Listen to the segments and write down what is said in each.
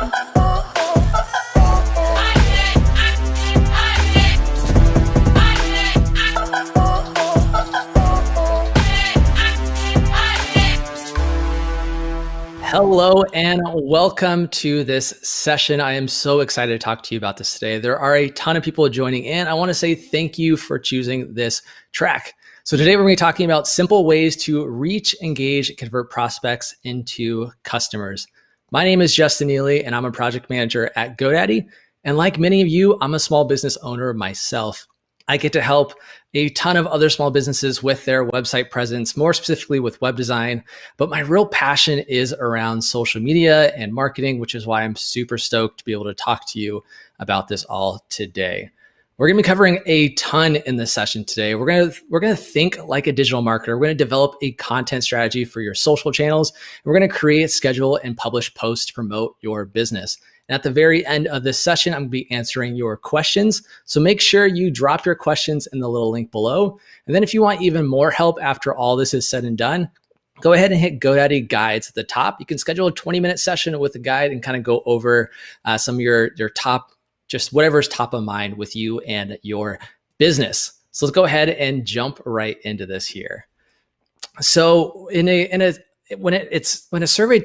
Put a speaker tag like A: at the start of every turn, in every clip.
A: Hello and welcome to this session. I am so excited to talk to you about this today. There are a ton of people joining in. I want to say thank you for choosing this track. So today we're going to be talking about simple ways to reach, engage, and convert prospects into customers. My name is Justin Neely and I'm a project manager at GoDaddy. And like many of you, I'm a small business owner myself. I get to help a ton of other small businesses with their website presence, more specifically with web design. But my real passion is around social media and marketing, which is why I'm super stoked to be able to talk to you about this all today. We're going to be covering a ton in this session today. We're going to think like a digital marketer. We're going to develop a content strategy for your social channels. We're going to create, schedule, and publish posts to promote your business. And at the very end of this session, I'm going to be answering your questions. So make sure you drop your questions in the little link below. And then if you want even more help after all this is said and done, go ahead and hit GoDaddy Guides at the top. You can schedule a 20-minute session with a guide and kind of go over some of your top, just whatever's top of mind with you and your business. So let's go ahead and jump right into this here. So when a survey of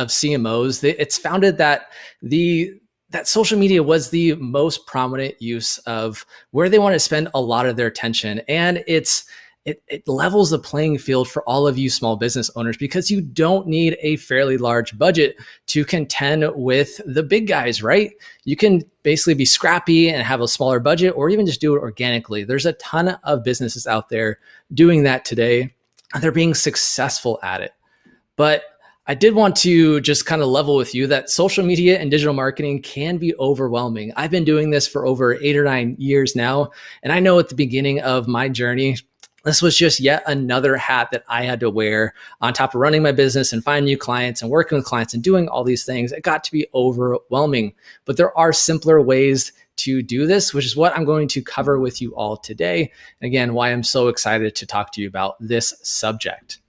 A: CMOs, it's founded that that social media was the most prominent use of where they want to spend a lot of their attention. And it levels the playing field for all of you small business owners because you don't need a fairly large budget to contend with the big guys, right? You can basically be scrappy and have a smaller budget or even just do it organically. There's a ton of businesses out there doing that today. They're being successful at it. But I did want to just kind of level with you that social media and digital marketing can be overwhelming. I've been doing this for over 8 or 9 years now. And I know at the beginning of my journey, this was just yet another hat that I had to wear on top of running my business and finding new clients and working with clients and doing all these things. It got to be overwhelming. But there are simpler ways to do this, which is what I'm going to cover with you all today. And again, why I'm so excited to talk to you about this subject.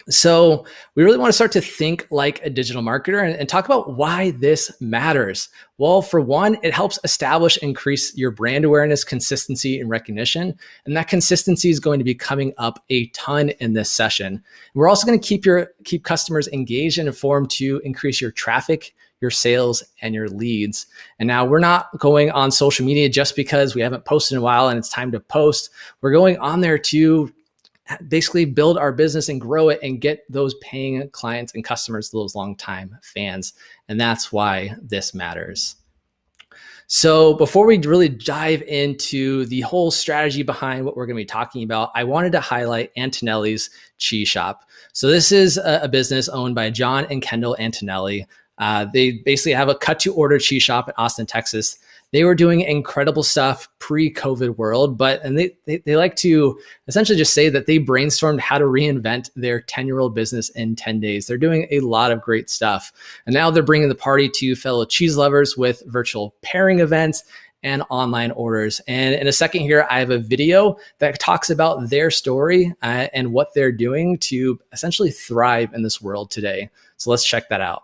A: So we really want to start to think like a digital marketer and talk about why this matters. Well, for one, it helps establish and increase your brand awareness, consistency, and recognition. And that consistency is going to be coming up a ton in this session. We're also going to keep customers engaged and informed to increase your traffic, your sales, and your leads. And now we're not going on social media just because we haven't posted in a while and it's time to post. We're going on there to basically build our business and grow it and get those paying clients and customers, those longtime fans. And that's why this matters. So before we really dive into the whole strategy behind what we're going to be talking about, I wanted to highlight Antonelli's Cheese Shop. So this is a business owned by John and Kendall Antonelli. They basically have a cut-to-order cheese shop in Austin, Texas. They were doing incredible stuff pre-COVID world, and they like to essentially just say that they brainstormed how to reinvent their 10-year-old business in 10 days. They're doing a lot of great stuff. And now they're bringing the party to fellow cheese lovers with virtual pairing events and online orders. And in a second here, I have a video that talks about their story and what they're doing to essentially thrive in this world today. So let's check that out.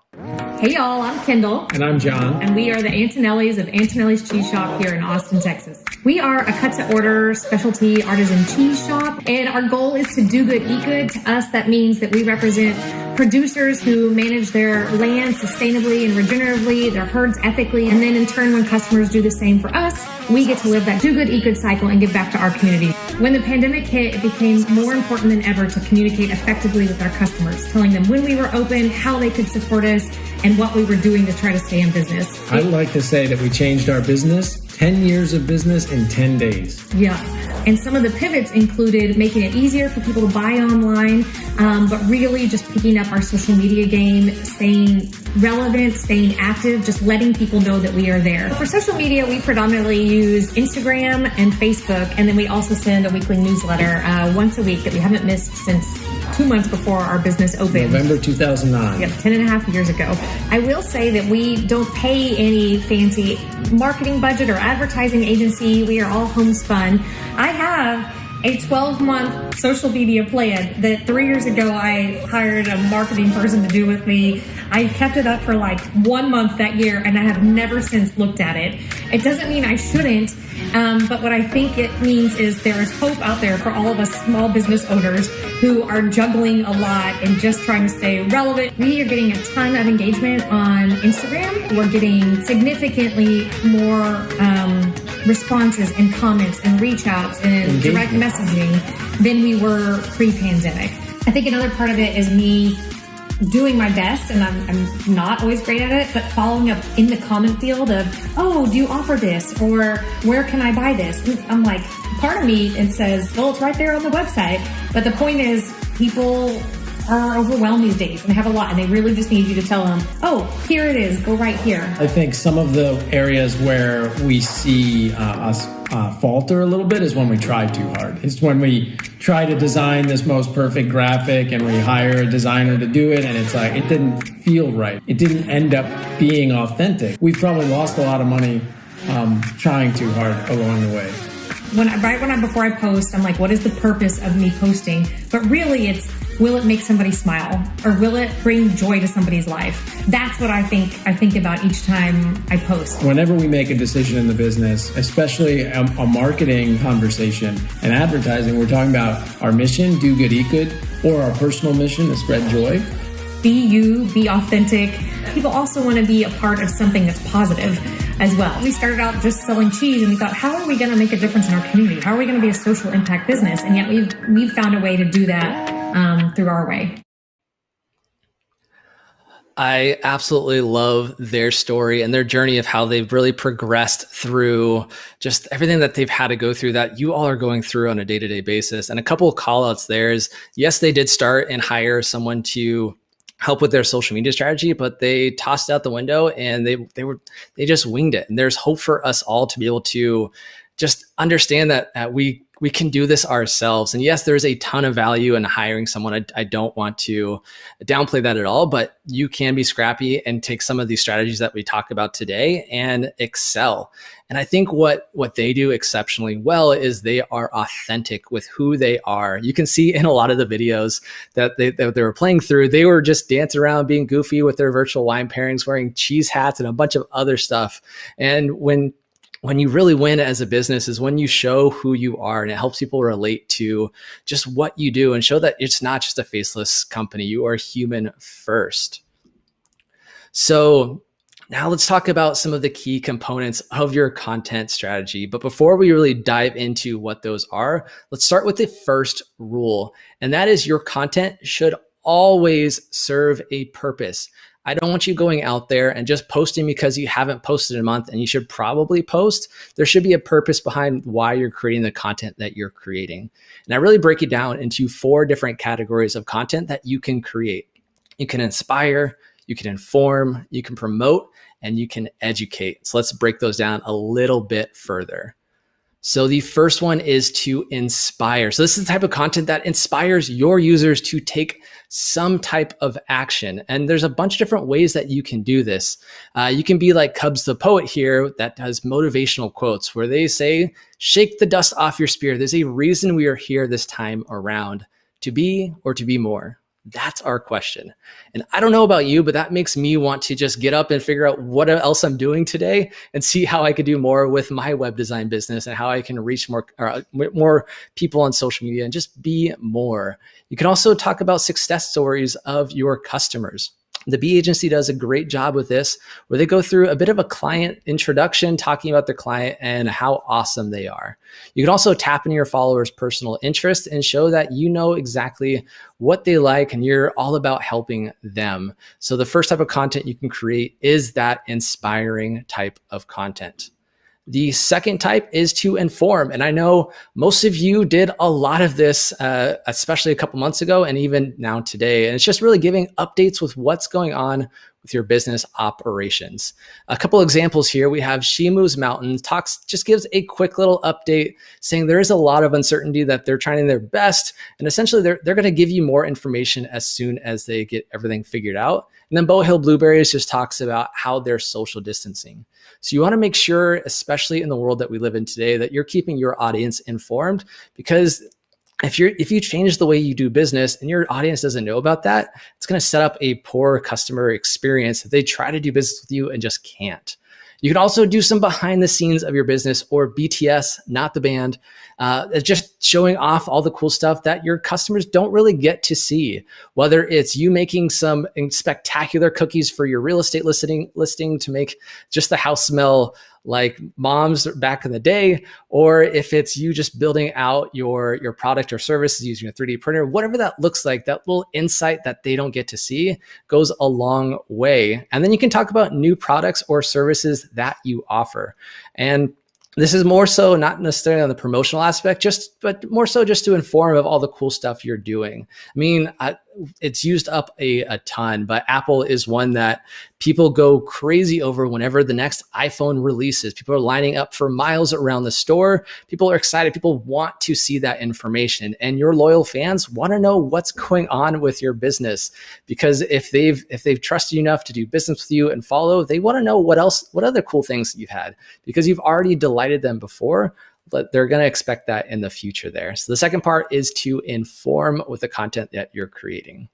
B: Hey y'all, I'm Kendall.
C: And I'm John.
B: And we are the Antonellis of Antonelli's Cheese Shop here in Austin, Texas. We are a cut-to-order specialty artisan cheese shop, and our goal is to do good, eat good. To us, that means that we represent producers who manage their land sustainably and regeneratively, their herds ethically, and then in turn, when customers do the same for us, we get to live that do good, eat good cycle and give back to our community. When the pandemic hit, it became more important than ever to communicate effectively with our customers, telling them when we were open, how they could support us, and what we were doing to try to stay in business.
C: I'd like to say that we changed our business, 10 years of business in 10 days.
B: Yeah. And some of the pivots included making it easier for people to buy online, but really just picking up our social media game, staying relevant, staying active, just letting people know that we are there. For social media, we predominantly use Instagram and Facebook, and then we also send a weekly newsletter once a week that we haven't missed since 2 months before our business opened.
C: November 2009.
B: Yep, 10 and a half years ago. I will say that we don't pay any fancy marketing budget or advertising agency. We are all homespun. I have a 12-month social media plan that 3 years ago I hired a marketing person to do with me. I kept it up for like 1 month that year, and I have never since looked at it. It doesn't mean I shouldn't, but what I think it means is there is hope out there for all of us small business owners who are juggling a lot and just trying to stay relevant. We are getting a ton of engagement on Instagram. We're getting significantly more responses and comments and reach outs and direct messaging than we were pre-pandemic. I think another part of it is me doing my best, and I'm not always great at it, but following up in the comment field of, oh, do you offer this? Or where can I buy this? And I'm like, part of me, it says, well, it's right there on the website. But the point is, people are overwhelmed these days and they have a lot, and they really just need you to tell them, oh, here it is, go right here.
C: I think some of the areas where we see us falter a little bit is when we try too hard. It's when we try to design this most perfect graphic and we hire a designer to do it, and it's like, it didn't feel right. It didn't end up being authentic. We've probably lost a lot of money trying too hard along the way.
B: Before I post, I'm like, what is the purpose of me posting? But really it's, will it make somebody smile, or will it bring joy to somebody's life? That's what I think about each time I post.
C: Whenever we make a decision in the business, especially a marketing conversation and advertising, we're talking about our mission, do good, eat good, or our personal mission to spread joy.
B: Be you, be authentic. People also want to be a part of something that's positive as well. We started out just selling cheese, and we thought, how are we going to make a difference in our community? How are we going to be a social impact business? And yet we've found a way to do that through our way.
A: I absolutely love their story and their journey of how they've really progressed through just everything that they've had to go through that you all are going through on a day-to-day basis. And a couple of call outs there is, yes, they did start and hire someone to help with their social media strategy, but they tossed out the window and they just winged it. And there's hope for us all to be able to just understand that we can do this ourselves. And yes, there's a ton of value in hiring someone. I don't want to downplay that at all, but you can be scrappy and take some of these strategies that we talk about today and excel. And I think what they do exceptionally well is they are authentic with who they are. You can see in a lot of the videos that they were playing through, they were just dancing around, being goofy with their virtual wine pairings, wearing cheese hats and a bunch of other stuff. And when you really win as a business is when you show who you are, and it helps people relate to just what you do and show that it's not just a faceless company. You are human first. So now let's talk about some of the key components of your content strategy. But before we really dive into what those are, let's start with the first rule. And that is, your content should always serve a purpose. I don't want you going out there and just posting because you haven't posted in a month, and you should probably post. There should be a purpose behind why you're creating the content that you're creating. And I really break it down into 4 different categories of content that you can create. You can inspire, you can inform, you can promote, and you can educate. So let's break those down a little bit further. So the first one is to inspire. So this is the type of content that inspires your users to take some type of action. And there's a bunch of different ways that you can do this. You can be like Cubs the Poet here that does motivational quotes where they say, shake the dust off your spear. There's a reason we are here this time around, to be or to be more. That's our question. And I don't know about you, but that makes me want to just get up and figure out what else I'm doing today and see how I could do more with my web design business and how I can reach more people on social media and just be more. You can also talk about success stories of your customers. The B agency does a great job with this, where they go through a bit of a client introduction, talking about their client and how awesome they are. You can also tap into your followers' personal interest and show that you know exactly what they like and you're all about helping them. So the first type of content you can create is that inspiring type of content. The second type is to inform. And I know most of you did a lot of this, especially a couple months ago and even now today. And it's just really giving updates with what's going on with your business operations. A couple examples here. We have She Moves Mountains, just gives a quick little update saying there is a lot of uncertainty, that they're trying their best. And essentially they're going to give you more information as soon as they get everything figured out. And then Bow Hill Blueberries just talks about how they're social distancing. So you want to make sure, especially in the world that we live in today, that you're keeping your audience informed, because if you change the way you do business and your audience doesn't know about that, it's going to set up a poor customer experience if they try to do business with you and just can't. You can also do some behind the scenes of your business, or BTS, not the band, just showing off all the cool stuff that your customers don't really get to see. Whether it's you making some spectacular cookies for your real estate listing to make just the house smell like mom's back in the day, or if it's you just building out your product or services using a 3D printer, whatever that looks like, that little insight that they don't get to see goes a long way. And then you can talk about new products or services that you offer. And this is more so not necessarily on the promotional aspect, but more so just to inform of all the cool stuff you're doing. I mean, it's used up a ton, but Apple is one that people go crazy over whenever the next iPhone releases. People are lining up for miles around the store. People are excited. People want to see that information, and your loyal fans want to know what's going on with your business, because if they've trusted you enough to do business with you and follow, they want to know what other cool things that you've had, because you've already delighted them before. But they're going to expect that in the future there. So the second part is to inform with the content that you're creating.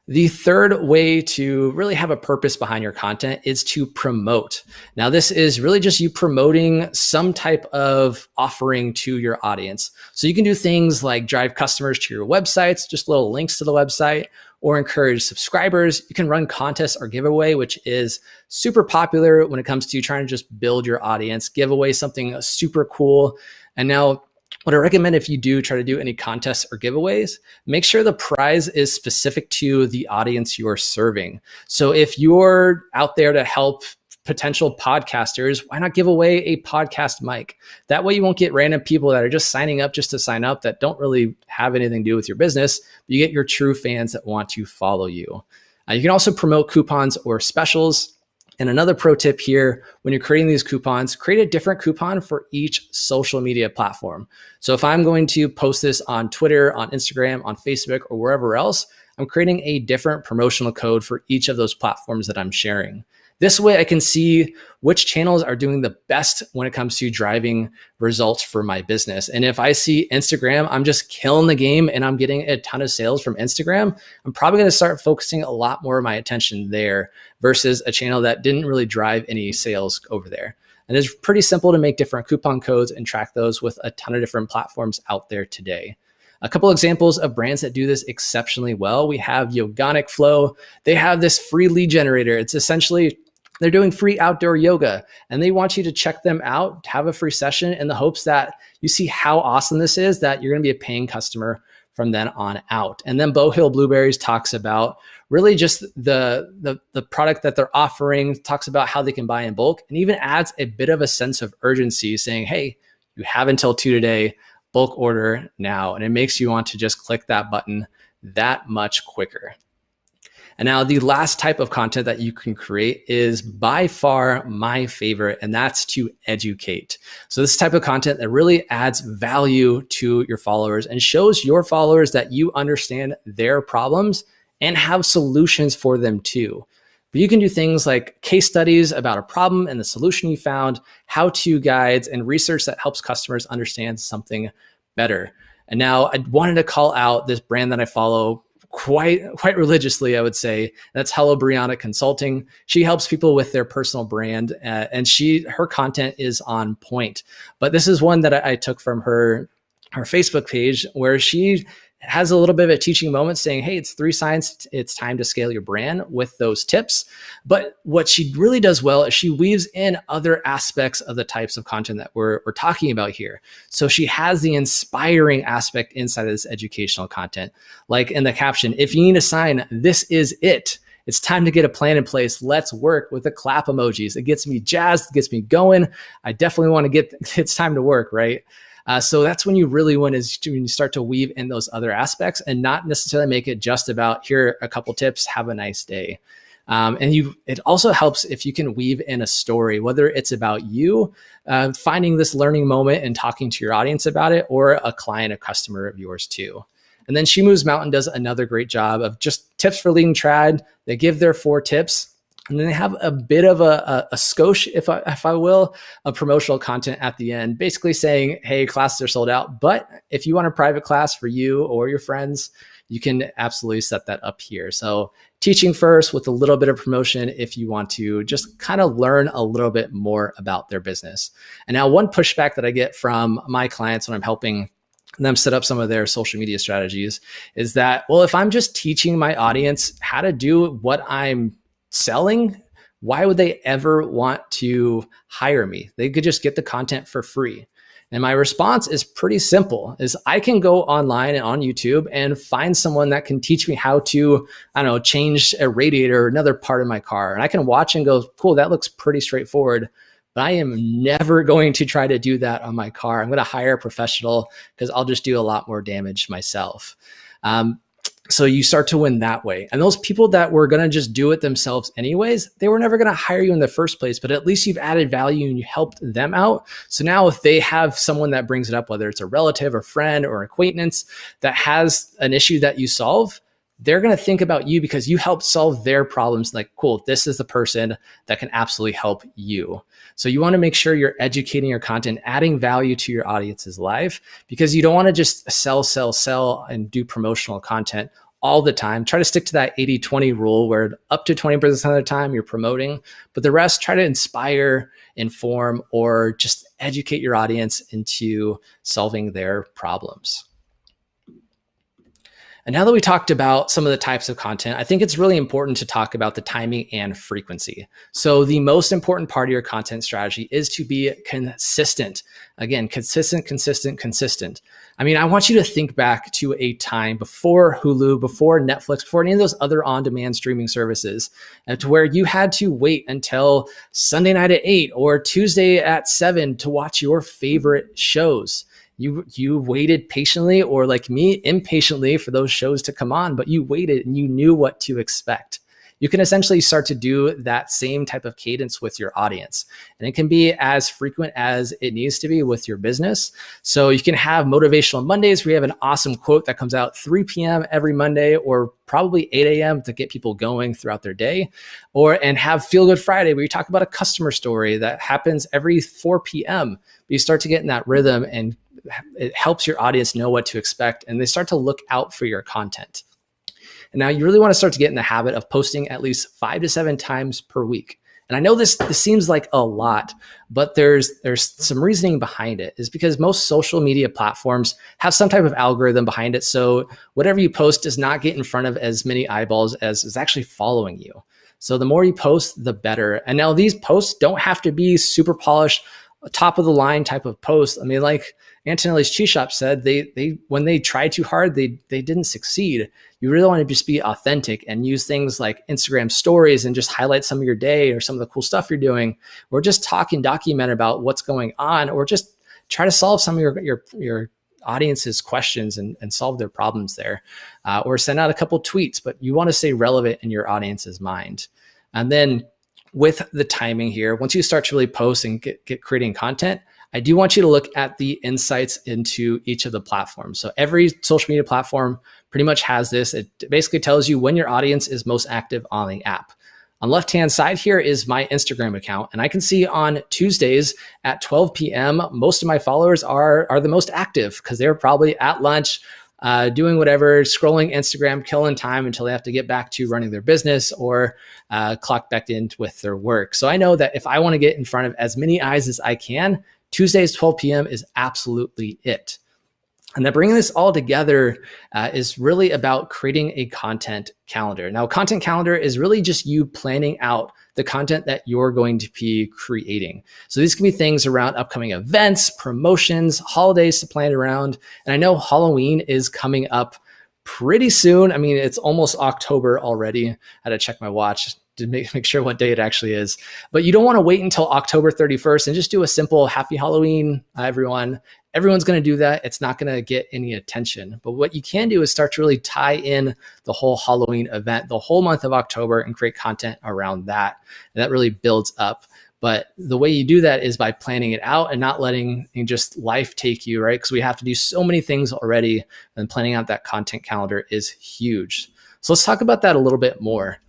A: The third way to really have a purpose behind your content is to promote. Now, this is really just you promoting some type of offering to your audience. So you can do things like drive customers to your websites, just little links to the website, or encourage subscribers. You can run contests or giveaway, which is super popular when it comes to trying to just build your audience, give away something super cool. And now, what I recommend, if you do try to do any contests or giveaways, make sure the prize is specific to the audience you're serving. So if you're out there to help potential podcasters, why not give away a podcast mic? That way you won't get random people that are just signing up just to sign up, that don't really have anything to do with your business. But you get your true fans that want to follow you. You can also promote coupons or specials. And another pro tip here, when you're creating these coupons, create a different coupon for each social media platform. So if I'm going to post this on Twitter, on Instagram, on Facebook, or wherever else, I'm creating a different promotional code for each of those platforms that I'm sharing. This way I can see which channels are doing the best when it comes to driving results for my business. And if I see Instagram, I'm just killing the game and I'm getting a ton of sales from Instagram, I'm probably going to start focusing a lot more of my attention there versus a channel that didn't really drive any sales over there. And it's pretty simple to make different coupon codes and track those with a ton of different platforms out there today. A couple examples of brands that do this exceptionally well. We have Yogonic Flow. They have this free lead generator. It's essentially, they're doing free outdoor yoga, and they want you to check them out, have a free session in the hopes that you see how awesome this is, that you're going to be a paying customer from then on out. And then Bow Hill Blueberries talks about really just the product that they're offering, talks about how they can buy in bulk, and even adds a bit of a sense of urgency saying, hey, you have until 2 today, bulk order now. And it makes you want to just click that button that much quicker. And now the last type of content that you can create is by far my favorite, and that's to educate. So this type of content that really adds value to your followers and shows your followers that you understand their problems and have solutions for them too. But you can do things like case studies about a problem and the solution you found, how-to guides, and research that helps customers understand something better. And now I wanted to call out this brand that I follow quite religiously, I would say. That's Hello Brianna Consulting. She helps people with their personal brand, and her content is on point. But this is one that I took from her Facebook page, where she has a little bit of a teaching moment saying, hey, it's 3 signs it's time to scale your brand with those tips. But what she really does well is she weaves in other aspects of the types of content that we're talking about here. So she has the inspiring aspect inside of this educational content. Like in the caption, if you need a sign, this is it. It's time to get a plan in place. Let's work, with the clap emojis. It gets me jazzed, it gets me going. I definitely want to it's time to work, right? So that's when you really want is when you start to weave in those other aspects and not necessarily make it just about here are a couple tips, have a nice day. It also helps if you can weave in a story, whether it's about you finding this learning moment and talking to your audience about it, or a client, a customer of yours too. And then She Moves Mountain does another great job of just tips for leading trad. They give their 4 tips, and then they have a bit of a skosh, if I will, of promotional content at the end, basically saying, hey, classes are sold out, but if you want a private class for you or your friends, you can absolutely set that up here. So teaching first with a little bit of promotion if you want to just kind of learn a little bit more about their business. And now one pushback that I get from my clients when I'm helping them set up some of their social media strategies is that, well, if I'm just teaching my audience how to do what I'm selling, why would they ever want to hire me? They could just get the content for free. And my response is pretty simple, is I can go online and on YouTube and find someone that can teach me how to, I don't know, change a radiator or another part of my car. And I can watch and go, cool, that looks pretty straightforward. But I am never going to try to do that on my car. I'm going to hire a professional because I'll just do a lot more damage myself. So you start to win that way. And those people that were going to just do it themselves anyways, they were never going to hire you in the first place, but at least you've added value and you helped them out. So now if they have someone that brings it up, whether it's a relative or friend or acquaintance that has an issue that you solve, they're going to think about you because you helped solve their problems. Like, cool, this is the person that can absolutely help you. So you want to make sure you're educating your content, adding value to your audience's life, because you don't want to just sell, and do promotional content all the time. Try to stick to that 80-20 rule where up to 20% of the time you're promoting, but the rest try to inspire, inform, or just educate your audience into solving their problems. And now that we talked about some of the types of content, I think it's really important to talk about the timing and frequency. So the most important part of your content strategy is to be consistent. Again, consistent. I mean, I want you to think back to a time before Hulu, before Netflix, before any of those other on-demand streaming services, to where you had to wait until Sunday night at 8 or Tuesday at 7 to watch your favorite shows. You waited patiently, or like me, impatiently for those shows to come on, but you waited and you knew what to expect. You can essentially start to do that same type of cadence with your audience. And it can be as frequent as it needs to be with your business. So you can have Motivational Mondays where you have an awesome quote that comes out 3 p.m. every Monday, or probably 8 a.m. to get people going throughout their day. And have Feel Good Friday where you talk about a customer story that happens every 4 p.m. You start to get in that rhythm, and it helps your audience know what to expect, and they start to look out for your content. And now you really want to start to get in the habit of posting at least 5 to 7 times per week. And I know this seems like a lot, but there's some reasoning behind it. Is because most social media platforms have some type of algorithm behind it. So whatever you post does not get in front of as many eyeballs as is actually following you. So the more you post, the better. And now these posts don't have to be super polished, top of the line type of post. I mean, like Antonelli's Cheese Shop said, they when they try too hard, they didn't succeed. You really want to just be authentic and use things like Instagram stories and just highlight some of your day or some of the cool stuff you're doing, or just talk and document about what's going on, or just try to solve some of your audience's questions and solve their problems there, or send out a couple tweets. But you want to stay relevant in your audience's mind. And then with the timing here, once you start to really post and get creating content, I do want you to look at the insights into each of the platforms. So every social media platform pretty much has this. It basically tells you when your audience is most active on the app. On the left-hand side here is my Instagram account. And I can see on Tuesdays at 12 p.m., most of my followers are the most active because they're probably at lunch, doing whatever, scrolling Instagram, killing time until they have to get back to running their business or clock back in with their work. So I know that if I want to get in front of as many eyes as I can, Tuesdays, 12 p.m. is absolutely it. And then bringing this all together is really about creating a content calendar. Now, content calendar is really just you planning out the content that you're going to be creating. So these can be things around upcoming events, promotions, holidays to plan around. And I know Halloween is coming up pretty soon. I mean, it's almost October already. I had to check my watch to make sure what day it actually is. But you don't want to wait until October 31st and just do a simple happy Halloween, everyone. everyone's going to do that. It's not going to get any attention. But what you can do is start to really tie in the whole Halloween event, the whole month of October, and create content around that. And that really builds up. But the way you do that is by planning it out and not letting just life take you, right? Because we have to do so many things already, and planning out that content calendar is huge. So let's talk about that a little bit more.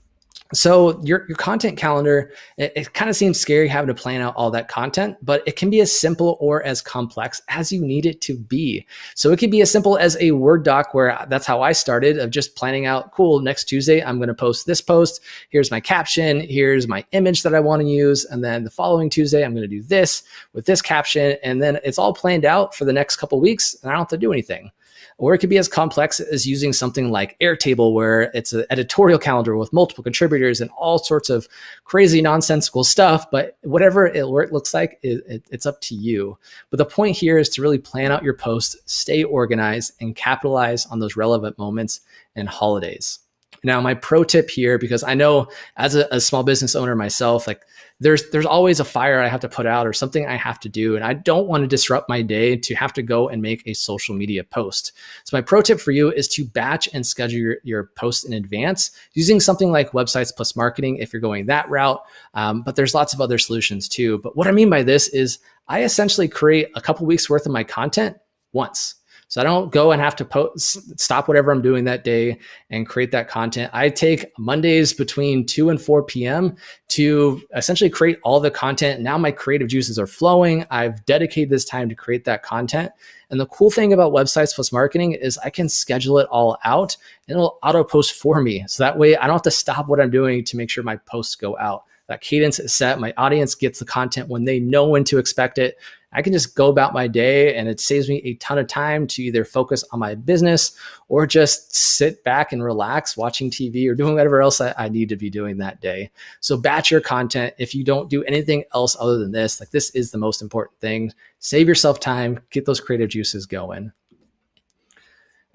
A: So your content calendar, it kind of seems scary having to plan out all that content, but it can be as simple or as complex as you need it to be. So it can be as simple as a Word doc, where that's how I started, of just planning out, cool, next Tuesday, I'm going to post this post. Here's my caption. Here's my image that I want to use. And then the following Tuesday, I'm going to do this with this caption. And then it's all planned out for the next couple of weeks, and I don't have to do anything. Or it could be as complex as using something like Airtable, where it's an editorial calendar with multiple contributors and all sorts of crazy nonsensical stuff. But whatever it looks like, it's up to you. But the point here is to really plan out your posts, stay organized, and capitalize on those relevant moments and holidays. Now, my pro tip here, because I know as a small business owner myself, like there's always a fire I have to put out or something I have to do. And I don't want to disrupt my day to have to go and make a social media post. So my pro tip for you is to batch and schedule your posts in advance using something like Websites Plus Marketing if you're going that route. But there's lots of other solutions too. But what I mean by this is I essentially create a couple weeks worth of my content once. So I don't go and have to stop whatever I'm doing that day and create that content. I take Mondays between 2 and 4 p.m. to essentially create all the content. Now my creative juices are flowing. I've dedicated this time to create that content. And the cool thing about Websites Plus Marketing is I can schedule it all out and it'll auto post for me. So that way I don't have to stop what I'm doing to make sure my posts go out. That cadence is set. My audience gets the content when they know when to expect it. I can just go about my day, and it saves me a ton of time to either focus on my business or just sit back and relax watching TV or doing whatever else I need to be doing that day. So batch your content. If you don't do anything else other than this, like this is the most important thing. Save yourself time, get those creative juices going.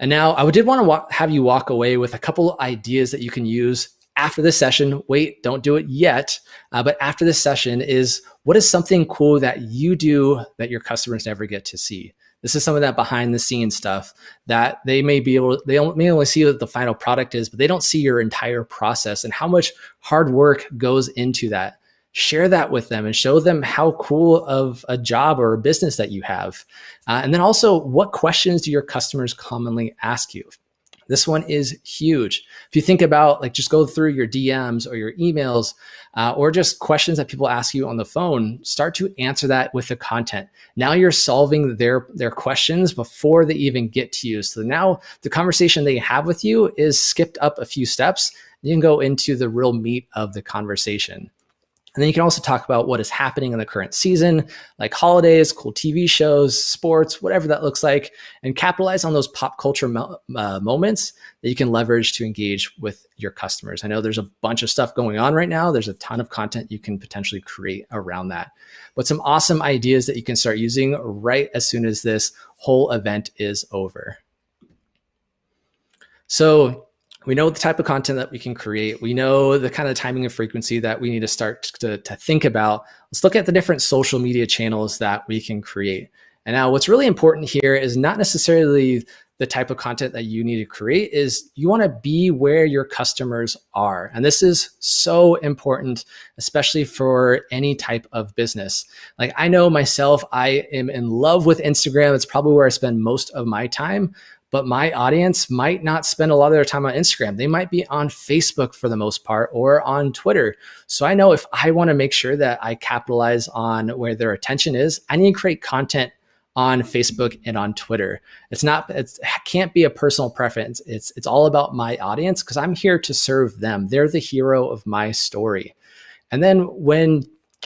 A: And now I did want to have you walk away with a couple of ideas that you can use after this session. Wait, don't do it yet. But after this session is, what is something cool that you do that your customers never get to see? This is some of that behind the scenes stuff that they may only see what the final product is, but they don't see your entire process and how much hard work goes into that. Share that with them and show them how cool of a job or a business that you have. And then also, what questions do your customers commonly ask you? This one is huge. If you think about, like, just go through your DMs or your emails or just questions that people ask you on the phone, start to answer that with the content. Now you're solving their questions before they even get to you. So now the conversation they have with you is skipped up a few steps. You can go into the real meat of the conversation. And then you can also talk about what is happening in the current season, like holidays, cool TV shows, sports, whatever that looks like, and capitalize on those pop culture moments that you can leverage to engage with your customers. I know there's a bunch of stuff going on right now. There's a ton of content you can potentially create around that. But some awesome ideas that you can start using right as soon as this whole event is over. So we know the type of content that we can create. We know the kind of timing and frequency that we need to start to think about. Let's look at the different social media channels that we can create. And now what's really important here is not necessarily the type of content that you need to create, is you want to be where your customers are. And this is so important, especially for any type of business. Like, I know myself, I am in love with Instagram. It's probably where I spend most of my time. But my audience might not spend a lot of their time on Instagram. They might be on Facebook for the most part, or on Twitter. So I know if I want to make sure that I capitalize on where their attention is, I need to create content on Facebook and on Twitter. It can't be a personal preference. It's all about my audience, because I'm here to serve them. They're the hero of my story. And then when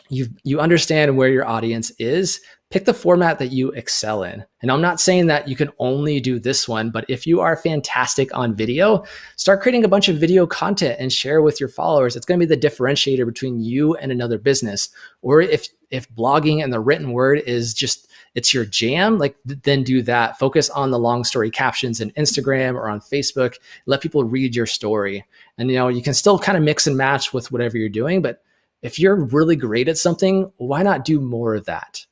A: you understand where your audience is, pick the format that you excel in. And I'm not saying that you can only do this one, but if you are fantastic on video, start creating a bunch of video content and share with your followers. It's going to be the differentiator between you and another business. Or if blogging and the written word is just, it's your jam, like, then do that. Focus on the long story captions in Instagram or on Facebook. Let people read your story. And, you can still kind of mix and match with whatever you're doing, but if you're really great at something, why not do more of that?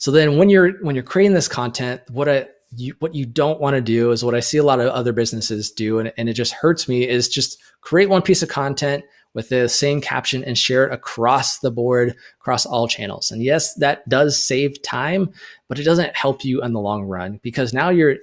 A: So then when you're creating this content, what you don't want to do is what I see a lot of other businesses do, and it just hurts me, is just create one piece of content with the same caption and share it across the board, across all channels. And yes, that does save time, but it doesn't help you in the long run, because now you're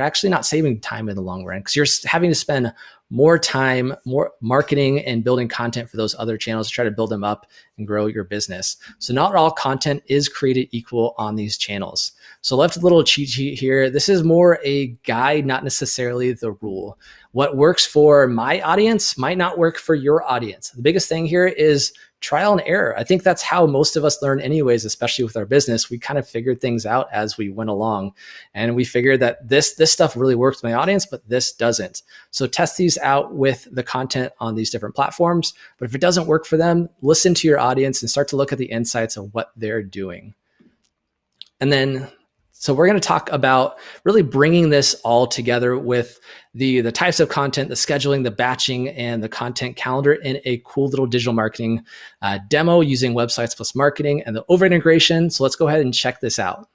A: actually not saving time in the long run, because you're having to spend more time, more marketing and building content for those other channels to try to build them up and grow your business. So not all content is created equal on these channels. So left a little cheat sheet here. This is more a guide, not necessarily the rule. What works for my audience might not work for your audience. The biggest thing here is trial and error. I think that's how most of us learn anyways, especially with our business. We kind of figured things out as we went along, and we figured that this stuff really works with my audience, but this doesn't. So test these out with the content on these different platforms. But if it doesn't work for them, listen to your audience and start to look at the insights of what they're doing. And then, so we're going to talk about really bringing this all together with the types of content, the scheduling, the batching, and the content calendar in a cool little digital marketing demo using Websites + Marketing and the over integration. So let's go ahead and check this out.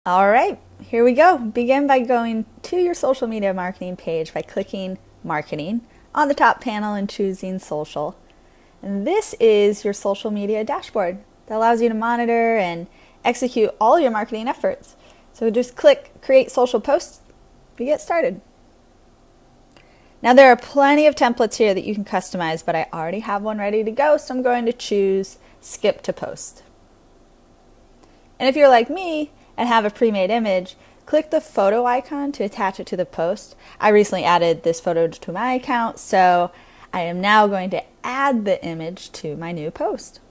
D: All right, here we go. Begin by going to your social media marketing page by clicking Marketing on the top panel and choosing Social. And this is your social media dashboard that allows you to monitor and execute all your marketing efforts. So just click Create Social Posts to get started. Now there are plenty of templates here that you can customize, but I already have one ready to go, so I'm going to choose Skip to Post. And if you're like me and have a pre-made image, click the photo icon to attach it to the post. I recently added this photo to my account, so I am now going to add the image to my new post.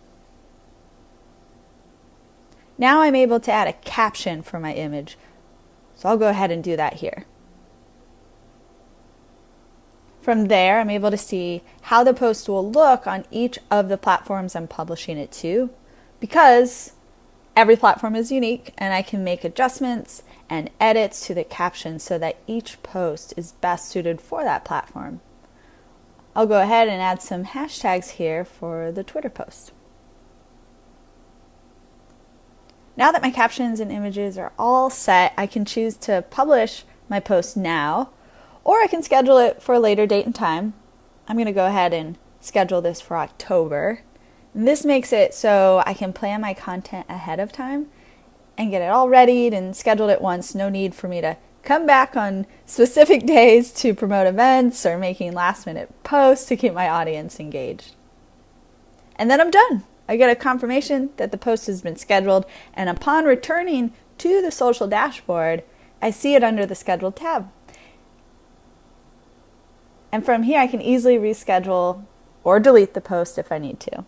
D: Now I'm able to add a caption for my image, so I'll go ahead and do that here. From there, I'm able to see how the post will look on each of the platforms I'm publishing it to, because every platform is unique and I can make adjustments and edits to the caption so that each post is best suited for that platform. I'll go ahead and add some hashtags here for the Twitter post. Now that my captions and images are all set, I can choose to publish my post now, or I can schedule it for a later date and time. I'm going to go ahead and schedule this for October. And this makes it so I can plan my content ahead of time and get it all readied and scheduled at once. No need for me to come back on specific days to promote events or making last-minute posts to keep my audience engaged. And then I'm done. I get a confirmation that the post has been scheduled, and upon returning to the social dashboard, I see it under the Scheduled tab. And from here, I can easily reschedule or delete the post if I need to.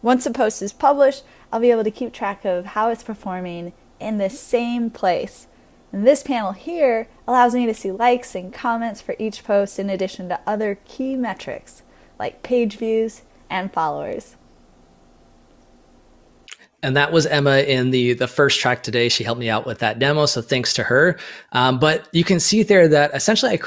D: Once the post is published, I'll be able to keep track of how it's performing in this same place. And this panel here allows me to see likes and comments for each post, in addition to other key metrics like page views and followers.
A: And that was Emma in the first track today. She helped me out with that demo, so thanks to her. But you can see there that essentially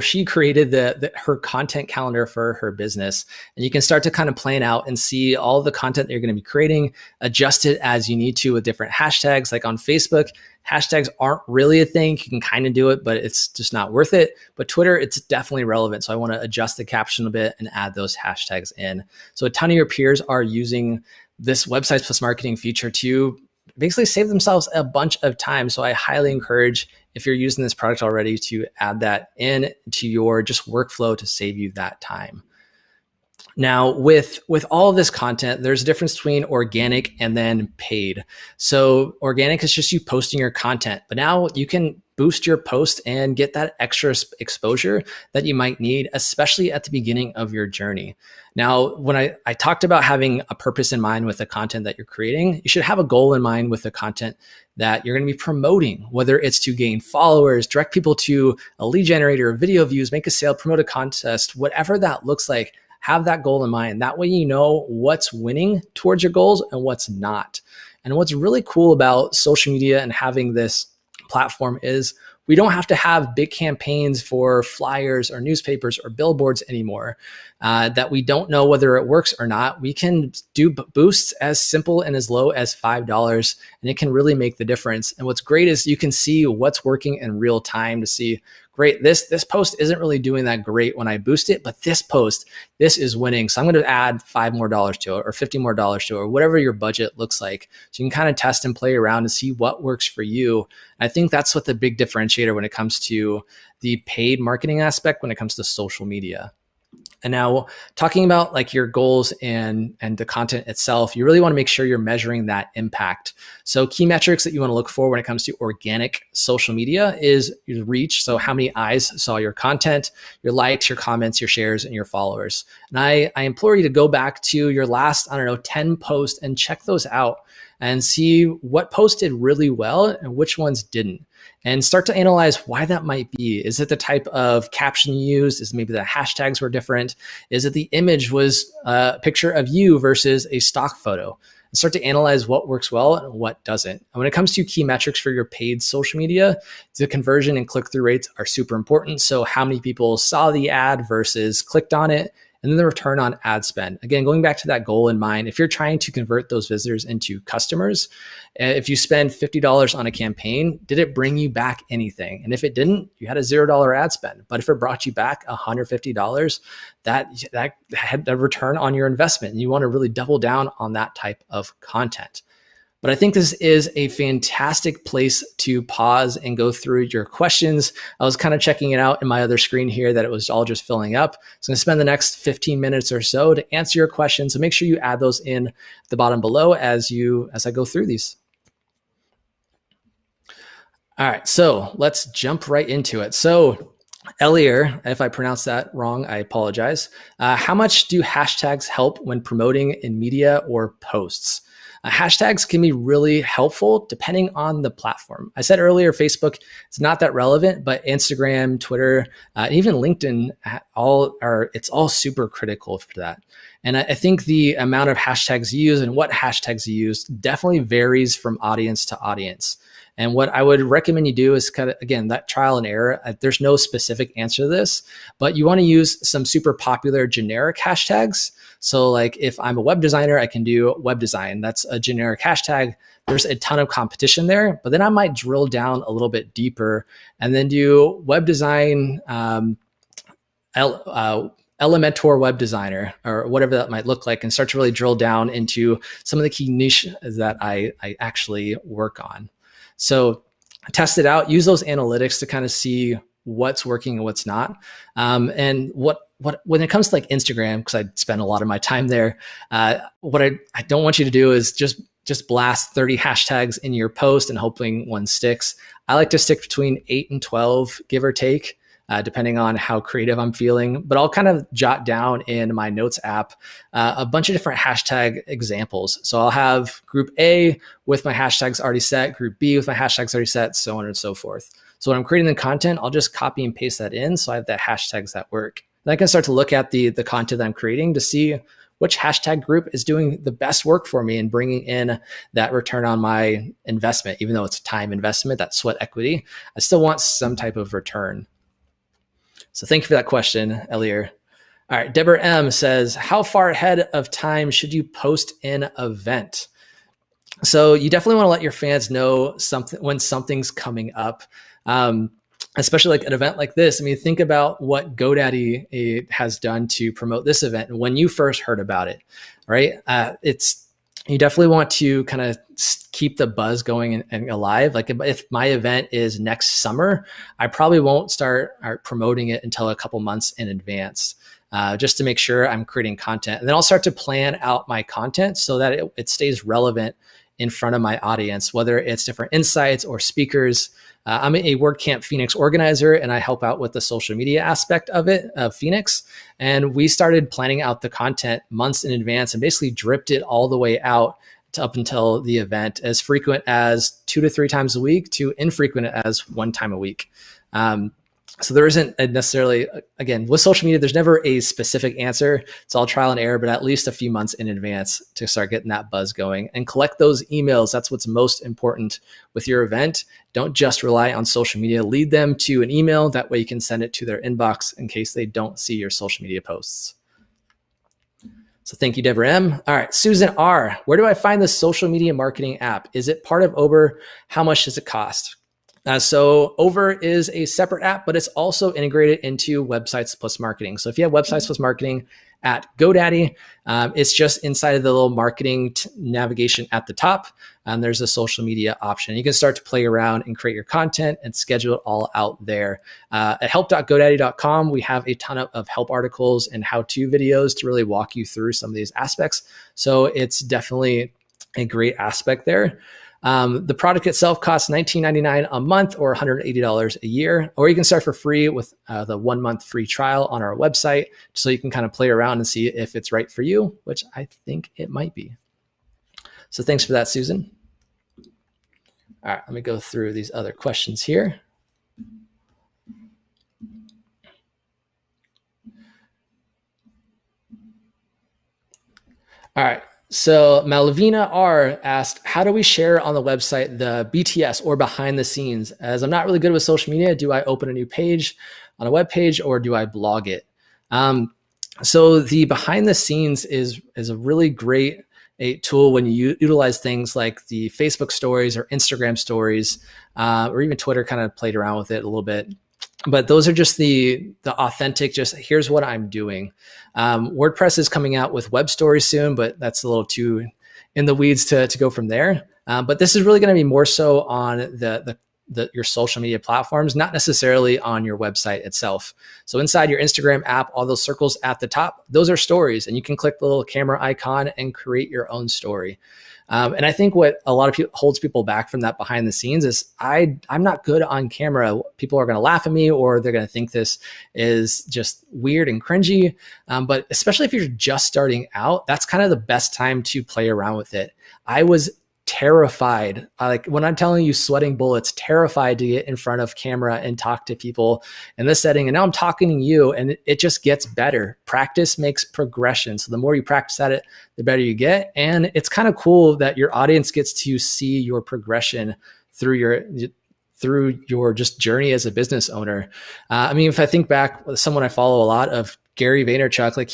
A: she created her content calendar for her business. And you can start to kind of plan out and see all the content that you're going to be creating, adjust it as you need to with different hashtags. Like on Facebook, hashtags aren't really a thing. You can kind of do it, but it's just not worth it. But Twitter, it's definitely relevant. So I want to adjust the caption a bit and add those hashtags in. So a ton of your peers are using this Websites + Marketing feature to basically save themselves a bunch of time. So I highly encourage, if you're using this product already, to add that in to your just workflow to save you that time. Now, with all of this content, there's a difference between organic and then paid. So organic is just you posting your content, but now you can boost your post and get that extra exposure that you might need, especially at the beginning of your journey. Now, when I talked about having a purpose in mind with the content that you're creating, you should have a goal in mind with the content that you're going to be promoting, whether it's to gain followers, direct people to a lead generator, video views, make a sale, promote a contest, whatever that looks like. Have that goal in mind. That way you know what's winning towards your goals and what's not. And what's really cool about social media and having this platform is we don't have to have big campaigns for flyers or newspapers or billboards anymore that we don't know whether it works or not. We can do boosts as simple and as low as $5, and it can really make the difference. And what's great is you can see what's working in real time to see, great, this post isn't really doing that great when I boost it, but this post, this is winning. So I'm going to add $5 more to it, or $50 more to it, or whatever your budget looks like. So you can kind of test and play around and see what works for you. And I think that's what the big differentiator when it comes to the paid marketing aspect, when it comes to social media. And now talking about like your goals and the content itself, you really want to make sure you're measuring that impact. So key metrics that you want to look for when it comes to organic social media is your reach. So how many eyes saw your content, your likes, your comments, your shares, and your followers. And I implore you to go back to your last, 10 posts and check those out and see what posted really well and which ones didn't. And start to analyze why that might be. Is it the type of caption you used? Is it maybe the hashtags were different? Is it the image was a picture of you versus a stock photo? And start to analyze what works well and what doesn't. And when it comes to key metrics for your paid social media, the conversion and click-through rates are super important. So how many people saw the ad versus clicked on it, and then the return on ad spend. Again, going back to that goal in mind, if you're trying to convert those visitors into customers, if you spend $50 on a campaign, did it bring you back anything? And if it didn't, you had a $0 ad spend. But if it brought you back $150, that had a return on your investment. And you want to really double down on that type of content. But I think this is a fantastic place to pause and go through your questions. I was kind of checking it out in my other screen here that it was all just filling up. So I'm going to spend the next 15 minutes or so to answer your questions. So make sure you add those in at the bottom below as I go through these. All right, so let's jump right into it. So Elier, if I pronounced that wrong, I apologize. How much do hashtags help when promoting in media or posts? Hashtags can be really helpful depending on the platform. I said earlier, Facebook is not that relevant, but Instagram, Twitter, even LinkedIn, it's all super critical for that. And I think the amount of hashtags you use and what hashtags you use definitely varies from audience to audience. And what I would recommend you do is kind of, again, that trial and error. There's no specific answer to this, but you want to use some super popular generic hashtags. So like if I'm a web designer, I can do web design. That's a generic hashtag. There's a ton of competition there, but then I might drill down a little bit deeper and then do web design, Elementor web designer, or whatever that might look like, and start to really drill down into some of the key niches that I actually work on. So test it out, use those analytics to kind of see what's working and what's not. And when it comes to like Instagram, because I spend a lot of my time there, what I don't want you to do is just blast 30 hashtags in your post and hoping one sticks. I like to stick between 8 and 12, give or take, depending on how creative I'm feeling. But I'll kind of jot down in my notes app a bunch of different hashtag examples. So I'll have group A with my hashtags already set, group B with my hashtags already set, so on and so forth. So when I'm creating the content, I'll just copy and paste that in. So I have the hashtags that work. Then I can start to look at the content that I'm creating to see which hashtag group is doing the best work for me and bringing in that return on my investment. Even though it's a time investment, that sweat equity, I still want some type of return. So thank you for that question, Elier. All right, Deborah M says, how far ahead of time should you post an event? So you definitely want to let your fans know when something's coming up, especially like an event like this. I mean, think about what GoDaddy has done to promote this event and when you first heard about it, right? You definitely want to kind of keep the buzz going and alive. Like if my event is next summer, I probably won't start promoting it until a couple months in advance, just to make sure I'm creating content. And then I'll start to plan out my content so that it stays relevant in front of my audience, whether it's different insights or speakers. I'm a WordCamp Phoenix organizer, and I help out with the social media aspect of Phoenix. And we started planning out the content months in advance and basically dripped it all the way out to up until the event, as frequent as 2 to 3 times a week to infrequent as 1 time a week. So there isn't necessarily, again, with social media, there's never a specific answer. It's all trial and error, but at least a few months in advance to start getting that buzz going and collect those emails. That's what's most important with your event. Don't just rely on social media. Lead them to an email. That way you can send it to their inbox in case they don't see your social media posts. So thank you, Deborah M. All right, Susan R. Where do I find the social media marketing app? Is it part of Over? How much does it cost? So Over is a separate app, but it's also integrated into Websites Plus Marketing. So if you have Websites Plus Marketing at GoDaddy, it's just inside of the little marketing navigation at the top. And there's a social media option. You can start to play around and create your content and schedule it all out there. At help.godaddy.com, we have a ton of help articles and how-to videos to really walk you through some of these aspects. So it's definitely a great aspect there. The product itself costs $19.99 a month or $180 a year, or you can start for free with the 1 month free trial on our website, so you can kind of play around and see if it's right for you, which I think it might be. So thanks for that, Susan. All right, let me go through these other questions here. All right. So Malavina R asked, how do we share on the website the BTS or behind the scenes? As I'm not really good with social media, do I open a new page on a web page or do I blog it? So the behind the scenes is a really great tool when you utilize things like the Facebook stories or Instagram stories, or even Twitter kind of played around with it a little bit. But those are just the authentic, just here's what I'm doing. WordPress is coming out with web stories soon, but that's a little too in the weeds to go from there. But this is really going to be more so on your social media platforms, not necessarily on your website itself. So inside your Instagram app, all those circles at the top, those are stories, and you can click the little camera icon and create your own story. And I think what a lot of people holds people back from that behind the scenes is I'm not good on camera. People are going to laugh at me, or they're going to think this is just weird and cringy. But especially if you're just starting out, that's kind of the best time to play around with it. I was terrified, like when I'm telling you sweating bullets, terrified to get in front of camera and talk to people in this setting. And now I'm talking to you, and it just gets better. Practice makes progression. So the more you practice at it, the better you get. And it's kind of cool that your audience gets to see your progression through your just journey as a business owner. I mean, if I think back, someone I follow a lot of, Gary Vaynerchuk, like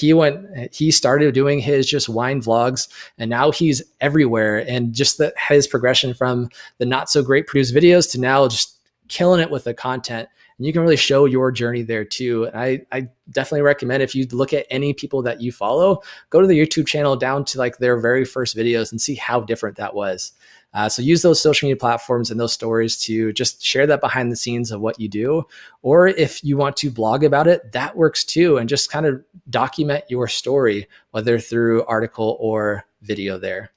A: he started doing his just wine vlogs, and now he's everywhere. And just his progression from the not so great produced videos to now just killing it with the content. And you can really show your journey there too. And I definitely recommend, if you look at any people that you follow, go to the YouTube channel down to like their very first videos and see how different that was. So use those social media platforms and those stories to just share that behind the scenes of what you do. Or if you want to blog about it, that works too. And just kind of document your story, whether through article or video there.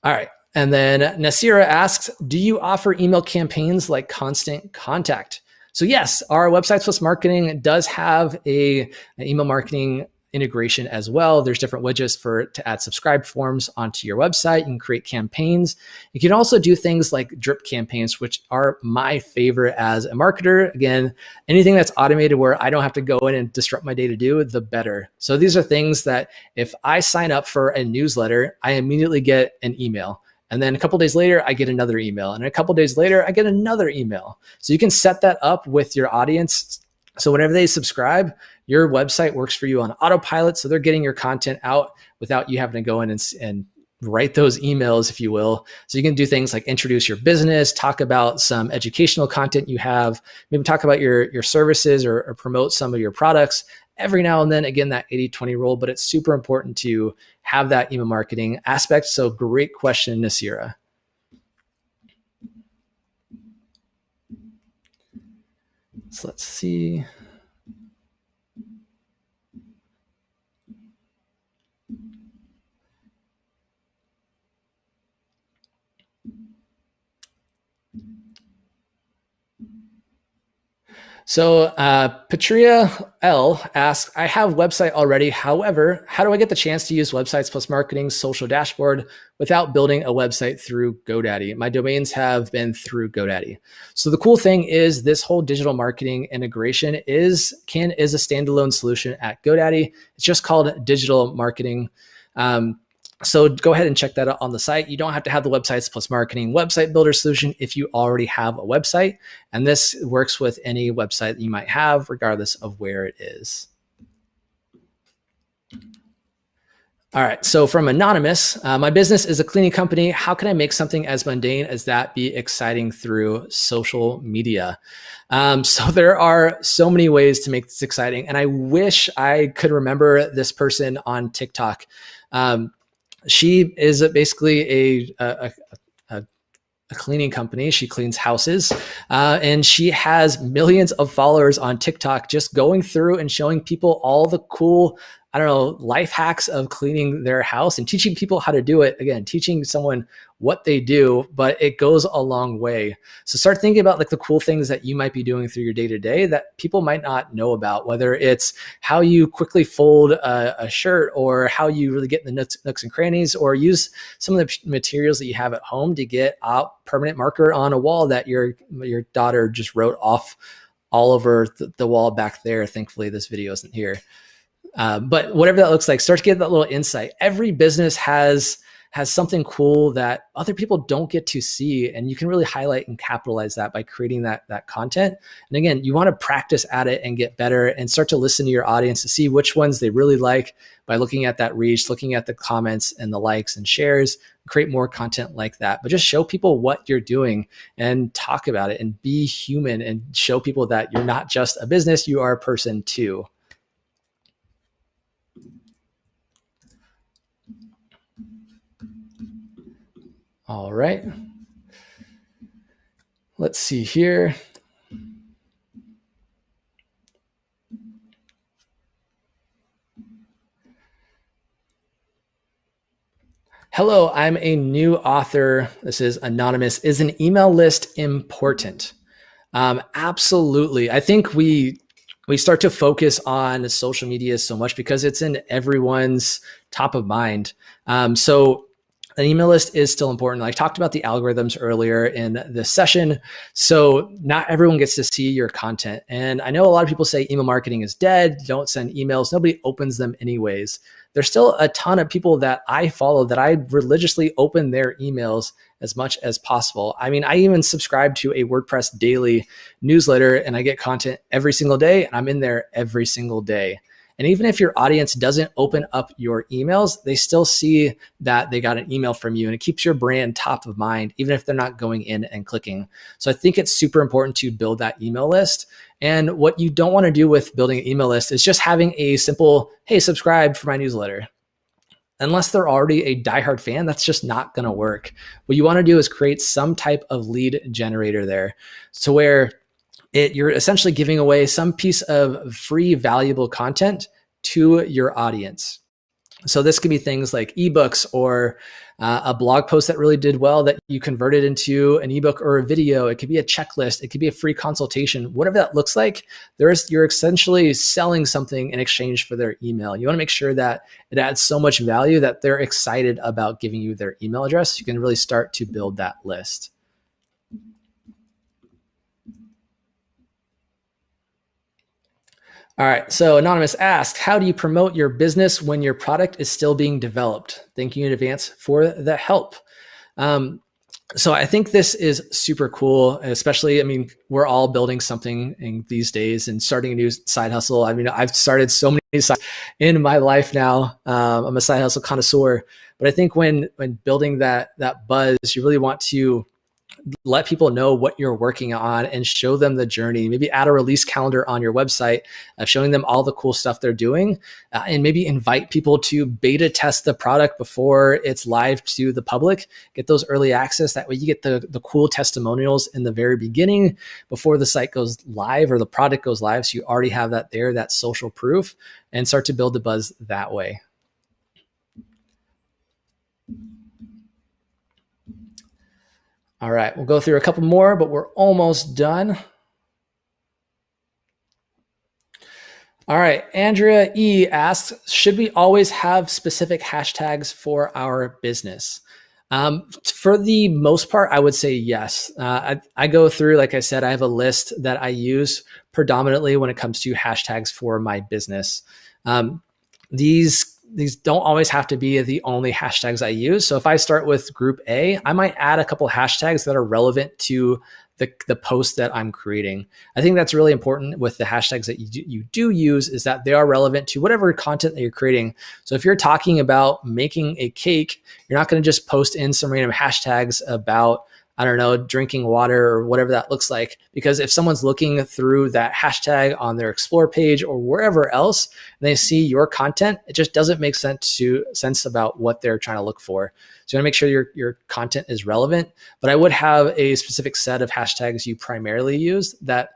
A: All right. And then Nasira asks, do you offer email campaigns like Constant Contact? So yes, our Websites Plus Marketing does have an email marketing integration as well. There's different widgets to add subscribe forms onto your website. You can create campaigns. You can also do things like drip campaigns, which are my favorite as a marketer. Again, anything that's automated where I don't have to go in and disrupt my day to do, the better. So these are things that if I sign up for a newsletter, I immediately get an email. And then a couple of days later, I get another email. And a couple of days later, I get another email. So you can set that up with your audience. So whenever they subscribe, your website works for you on autopilot. So they're getting your content out without you having to go in and write those emails, if you will. So you can do things like introduce your business, talk about some educational content you have, maybe talk about your services or promote some of your products. Every now and then, again, that 80-20 rule, but it's super important to have that email marketing aspect. So great question, Nasira. So let's see. So Patria L asks, I have website already. However, how do I get the chance to use Websites Plus Marketing's social dashboard without building a website through GoDaddy? My domains have been through GoDaddy. So the cool thing is this whole digital marketing integration is a standalone solution at GoDaddy. It's just called digital marketing. So go ahead and check that out on the site. You don't have to have the Websites Plus Marketing website builder solution if you already have a website. And this works with any website that you might have, regardless of where it is. All right, so from Anonymous, my business is a cleaning company. How can I make something as mundane as that be exciting through social media? So there are so many ways to make this exciting. And I wish I could remember this person on TikTok. She is basically a cleaning company. She cleans houses, and she has millions of followers on TikTok, just going through and showing people all the cool, life hacks of cleaning their house and teaching people how to do it. Again, teaching someone what they do, but it goes a long way. So start thinking about like the cool things that you might be doing through your day-to-day that people might not know about, whether it's how you quickly fold a shirt, or how you really get in the nooks and crannies, or use some of the materials that you have at home to get a permanent marker on a wall that your daughter just wrote off all over the wall back there. Thankfully, this video isn't here. But whatever that looks like, start to get that little insight. Every business has something cool that other people don't get to see, and you can really highlight and capitalize that by creating that content. And again, you want to practice at it and get better and start to listen to your audience to see which ones they really like by looking at that reach, looking at the comments and the likes and shares, create more content like that. But just show people what you're doing and talk about it and be human and show people that you're not just a business, you are a person too. All right. Let's see here. Hello, I'm a new author. This is Anonymous. Is an email list important? Absolutely. I think we start to focus on social media so much because it's in everyone's top of mind. So an email list is still important. I talked about the algorithms earlier in this session. So not everyone gets to see your content. And I know a lot of people say email marketing is dead. Don't send emails. Nobody opens them anyways. There's still a ton of people that I follow that I religiously open their emails as much as possible. I mean, I even subscribe to a WordPress daily newsletter and I get content every single day, and I'm in there every single day. And even if your audience doesn't open up your emails, they still see that they got an email from you, and it keeps your brand top of mind, even if they're not going in and clicking. So I think it's super important to build that email list. And what you don't want to do with building an email list is just having a simple, hey, subscribe for my newsletter. Unless they're already a diehard fan, that's just not going to work. What you want to do is create some type of lead generator there. So where you're essentially giving away some piece of free, valuable content to your audience. So this could be things like ebooks, or a blog post that really did well that you converted into an ebook or a video. It could be a checklist. It could be a free consultation. Whatever that looks like, you're essentially selling something in exchange for their email. You want to make sure that it adds so much value that they're excited about giving you their email address. You can really start to build that list. All right, so Anonymous asked, how do you promote your business when your product is still being developed? Thank you in advance for the help. So I think this is super cool, especially, I mean, we're all building something in these days and starting a new side hustle. I mean, I've started so many sides in my life now. I'm a side hustle connoisseur, but I think when building that buzz, you really want to let people know what you're working on and show them the journey. Maybe add a release calendar on your website, showing them all the cool stuff they're doing, and maybe invite people to beta test the product before it's live to the public. Get those early access. That way you get the cool testimonials in the very beginning before the site goes live or the product goes live. So you already have that there, that social proof, and start to build the buzz that way. All right, we'll go through a couple more, but we're almost done. All right. Andrea E asks, should we always have specific hashtags for our business? For the most part, I would say yes. I go through, like I said, I have a list that I use predominantly when it comes to hashtags for my business. These don't always have to be the only hashtags I use. So if I start with group A, I might add a couple hashtags that are relevant to the post that I'm creating. I think that's really important with the hashtags that you do use, is that they are relevant to whatever content that you're creating. So if you're talking about making a cake, you're not going to just post in some random hashtags about, I don't know, drinking water or whatever that looks like. Because if someone's looking through that hashtag on their Explore page or wherever else, and they see your content, it just doesn't make sense about what they're trying to look for. So you want to make sure your content is relevant. But I would have a specific set of hashtags you primarily use that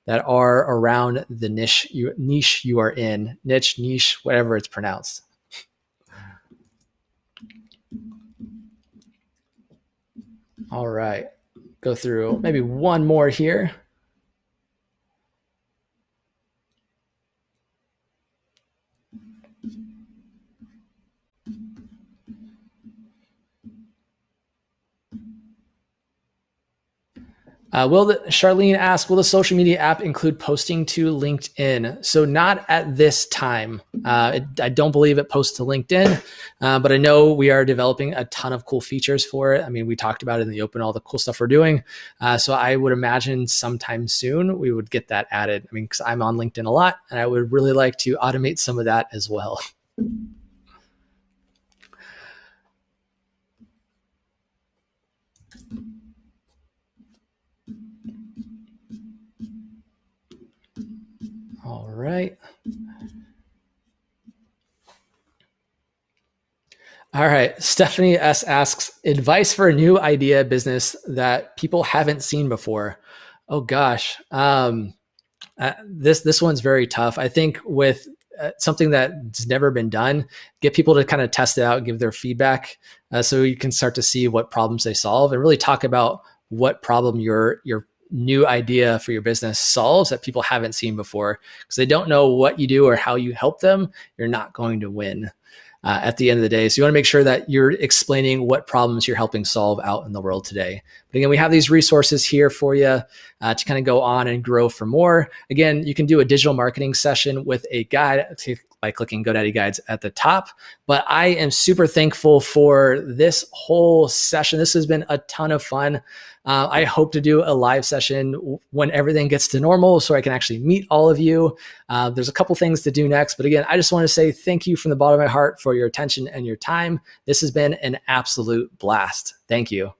A: are around the niche you are in, niche, whatever it's pronounced. All right, go through maybe one more here. Charlene asks, will the social media app include posting to LinkedIn? So not at this time. I don't believe it posts to LinkedIn, but I know we are developing a ton of cool features for it. I mean, we talked about it in the open, all the cool stuff we're doing. So I would imagine sometime soon we would get that added. I mean, because I'm on LinkedIn a lot, and I would really like to automate some of that as well. All right. All right. Stephanie S asks, advice for a new idea business that people haven't seen before. Oh gosh. This one's very tough. I think with something that's never been done, get people to kind of test it out, give their feedback, so you can start to see what problems they solve, and really talk about what problem your new idea for your business solves that people haven't seen before. Because they don't know what you do or how you help them, you're not going to win at the end of the day. So you want to make sure that you're explaining what problems you're helping solve out in the world today. But again, we have these resources here for you to kind of go on and grow for more. Again, you can do a digital marketing session with a guide by clicking GoDaddy guides at the top. But I am super thankful for this whole session. This has been a ton of fun. I hope to do a live session when everything gets to normal so I can actually meet all of you. There's a couple things to do next, but again, I just want to say thank you from the bottom of my heart for your attention and your time. This has been an absolute blast. Thank you.